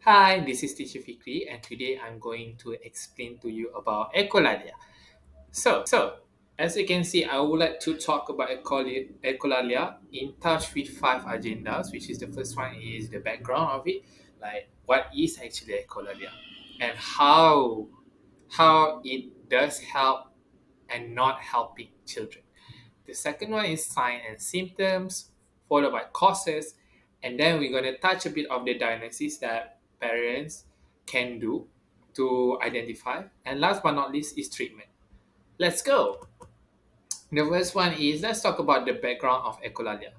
Hi, this is Teacher Fikri, and today I'm going to explain to you about Echolalia. So, as you can see, I would like to talk about Echolalia in touch with five agendas, which is the first one is the background of it, like what is actually Echolalia, and how it does help and not helping children. The second one is sign and symptoms, followed by causes, and then we're going to touch a bit of the diagnosis that parents can do to identify. And last but not least is treatment. Let's go. The first one is let's talk about the background of echolalia.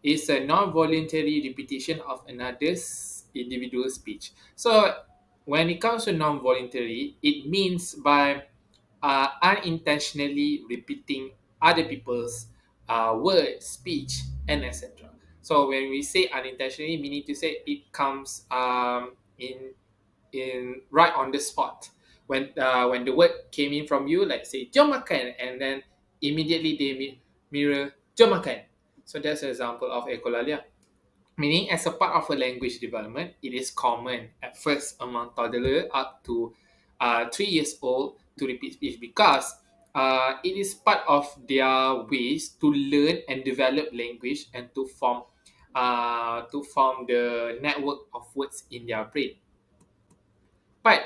It's a non-voluntary repetition of another's individual speech. So when it comes to non-voluntary, it means by unintentionally repeating other people's words, speech, and etc. So when we say unintentionally, meaning to say it comes in right on the spot. When the word came in from you, like say jom makan, and then immediately they mirror jom makan. So that's an example of echolalia. Meaning, as a part of a language development, it is common at first among toddlers up to 3 years old to repeat speech because it is part of their ways to learn and develop language and to form the network of words in their brain. But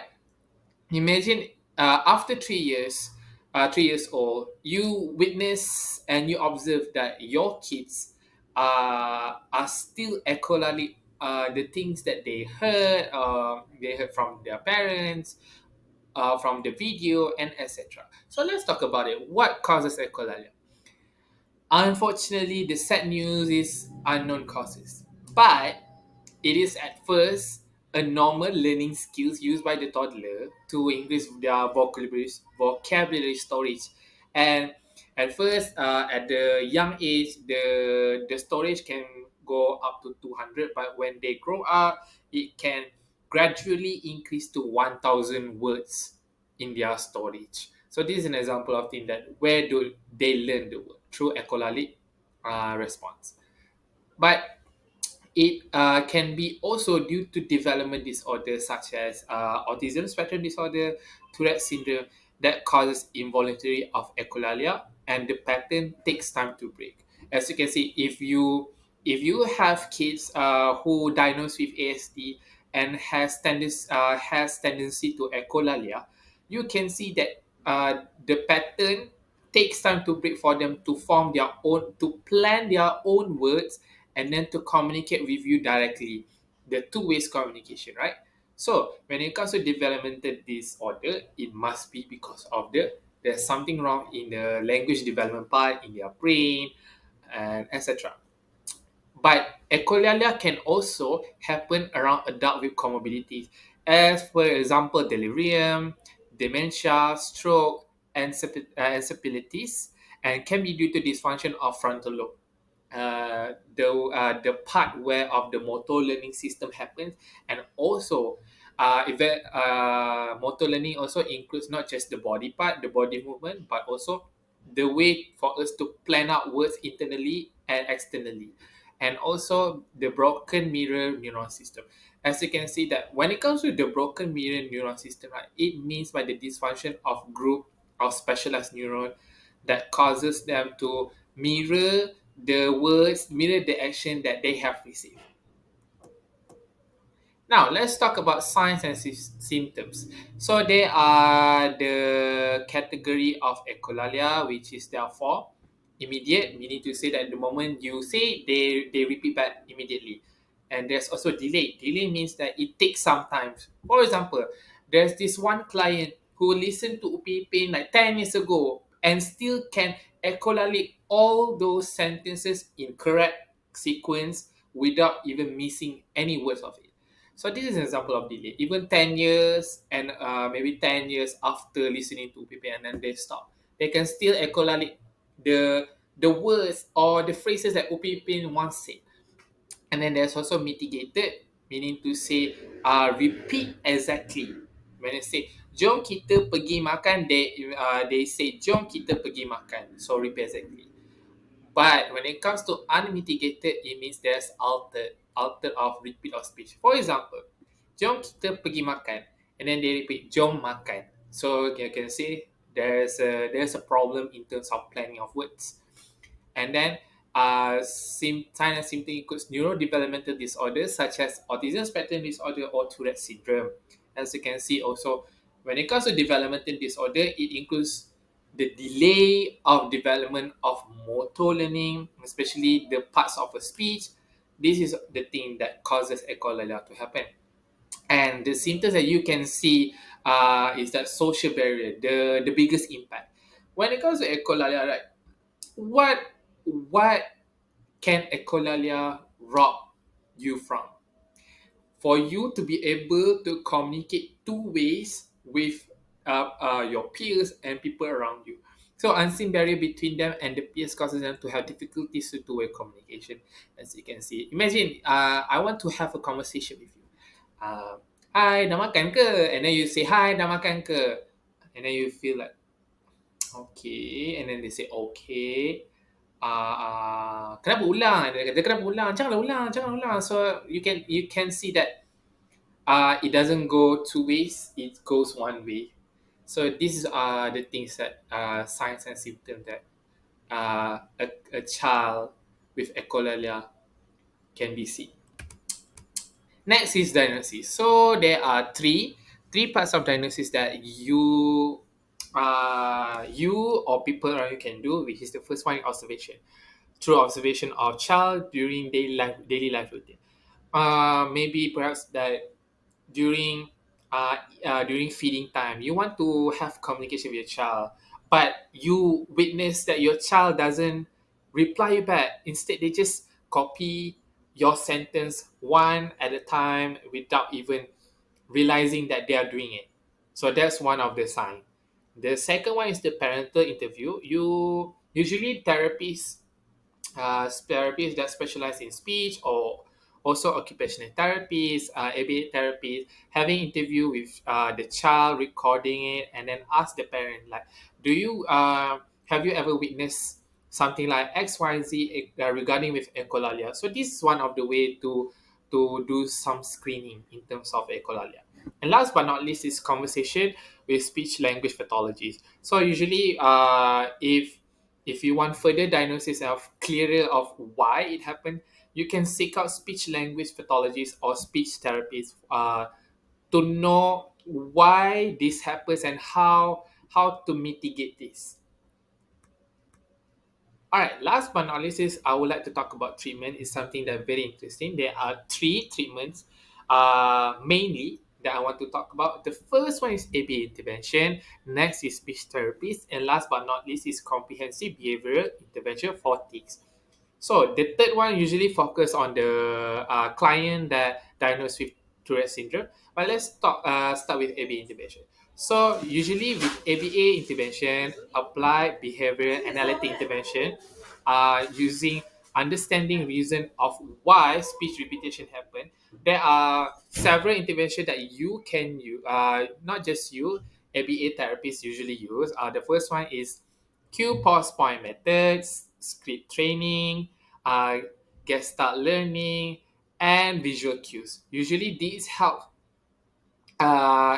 imagine after 3 years, 3 years old, you witness and you observe that your kids are still echoing the things that they heard from their parents, from the video, and etc. So let's talk about it. What causes echolalia? Unfortunately, the sad news is unknown causes, but it is at first a normal learning skills used by the toddler to increase their vocabulary storage. And at first, at the young age, the storage can go up to 200, but when they grow up, it can gradually increase to 1,000 words in their storage. So this is an example of thing that where do they learn the word through echolalic response. But it can be also due to development disorders such as autism spectrum disorder, Tourette syndrome that causes involuntary of echolalia, and the pattern takes time to break. As you can see, if you have kids who diagnosed with ASD and has tendency to echolalia, you can see that the pattern takes time to break for them to form their own, to plan their own words, and then to communicate with you directly. The two ways communication, right? So when it comes to developmental disorder, it must be because of there's something wrong in the language development part in their brain and etc. But echolalia can also happen around adult with comorbidities, as for example delirium, dementia, stroke, encephalitis, and can be due to dysfunction of frontal lobe, the part where of the motor learning system happens. And also motor learning also includes not just the body part, the body movement, but also the way for us to plan out words internally and externally, and also the broken mirror neuron system. As you can see that when it comes to the broken mirror neuron system, right, it means by the dysfunction of group of specialized neuron that causes them to mirror the words, mirror the action that they have received. Now, let's talk about signs and symptoms. So, they are the category of echolalia, which is therefore immediate, meaning to say that the moment you say, they repeat back immediately. And there's also delay. Delay means that it takes some time. For example, there's this one client who listened to Upi Pain like 10 years ago and still can echolalic all those sentences in correct sequence without even missing any words of it. So this is an example of delay. Even 10 years and maybe 10 years after listening to PP and then they stop. They can still echolalic the words or the phrases that Upipin once said. And then there's also mitigated, meaning to say repeat exactly. When they say jom kita pergi makan, they say jom kita pergi makan. So repeat exactly. But when it comes to unmitigated, it means there's altered of repeat of speech. For example, jom kita pergi makan. And then they repeat, jom makan. So you can see there's a problem in terms of planning of words. And then sign and symptom includes neurodevelopmental disorders such as autism spectrum disorder or Tourette syndrome. As you can see also, when it comes to developmental disorder, it includes the delay of development of motor learning, especially the parts of a speech. This is the thing that causes echolalia to happen. And the symptoms that you can see is that social barrier, the biggest impact. When it comes to echolalia, right, what what can echolalia rob you from? For you to be able to communicate two ways with your peers and people around you. So unseen barrier between them and the peers causes them to have difficulties to two-way communication, as you can see. Imagine, I want to have a conversation with you. Uh, Hi, dah makan ke? And then you say, hi, dah makan ke? And then you feel like, okay. And then they say, okay. Kenapa ulang? Dia kata, kenapa ulang? Janganlah ulang, jangan ulang. So you can see that it doesn't go two ways, it goes one way. So these are the things that signs and symptoms that a child with echolalia can be seen. Next is diagnosis. So there are three parts of diagnosis that you or people around you can do, which is the first one, observation. Through observation of child during daily life routine. Maybe perhaps that during during feeding time, you want to have communication with your child, but you witness that your child doesn't reply you back. Instead, they just copy your sentence one at a time without even realizing that they are doing it. So that's one of the sign. The second one is the parental interview. You usually therapists that specialize in speech or also occupational therapists, ABA therapists, having interview with the child, recording it, and then ask the parent like, do you have you ever witnessed something like X, Y, Z regarding with echolalia? So this is one of the way to do some screening in terms of echolalia. And last but not least is conversation with speech language pathologies. So usually, if you want further diagnosis of clearer of why it happened, you can seek out speech language pathologists or speech therapists to know why this happens and how to mitigate this. All right, last but not least is I would like to talk about treatment. It's something that very interesting. There are three treatments mainly that I want to talk about. The first one is ABA intervention, next is speech therapies, and last but not least is comprehensive behavioral intervention for tics. So the third one usually focus on the client that diagnosed with Tourette syndrome. But let's start with ABA intervention. So usually with ABA intervention, apply behavioral analytic intervention, using understanding reason of why speech repetition happen. There are several interventions that you can use, not just you, ABA therapists usually use. The first one is cue pause point methods, script training, uh, gestalt learning, and visual cues. Usually, these help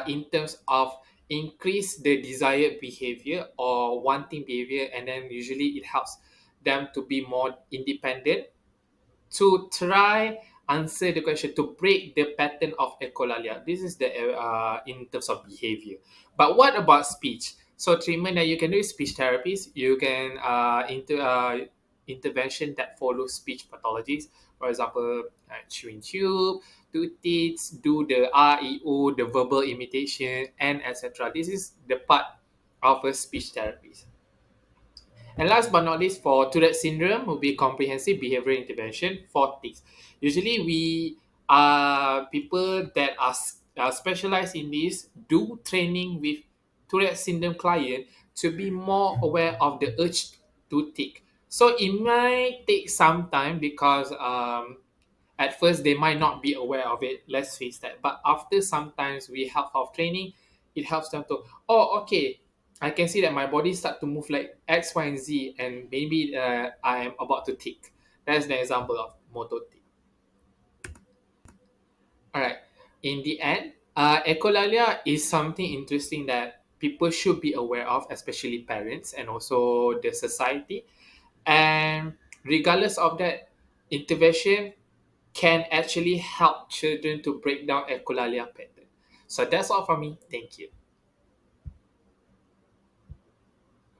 in terms of increase the desired behavior or wanting behavior, and then usually it helps them to be more independent to try answer the question to break the pattern of echolalia. This is the in terms of behavior. But what about speech? So treatment that you can do is speech therapies. You can intervention that follows speech pathologies. For example, chewing tube, do teeth, do the R E O, the verbal imitation, and etc. This is the part of a speech therapist. And last but not least, for Tourette syndrome, will be comprehensive behavioral intervention for tics. Usually, we people that are specialized in this do training with Tourette syndrome client to be more aware of the urge to tic. So it might take some time because at first they might not be aware of it. Let's face that. But after sometimes we help of training, it helps them to, oh, okay, I can see that my body start to move like X, Y, and Z, and maybe I am about to tick. That's the example of motor tick. All right. in the end, echolalia is something interesting that people should be aware of, especially parents and also the society. And regardless of that, intervention can actually help children to break down echolalia pattern. So that's all from me. Thank you.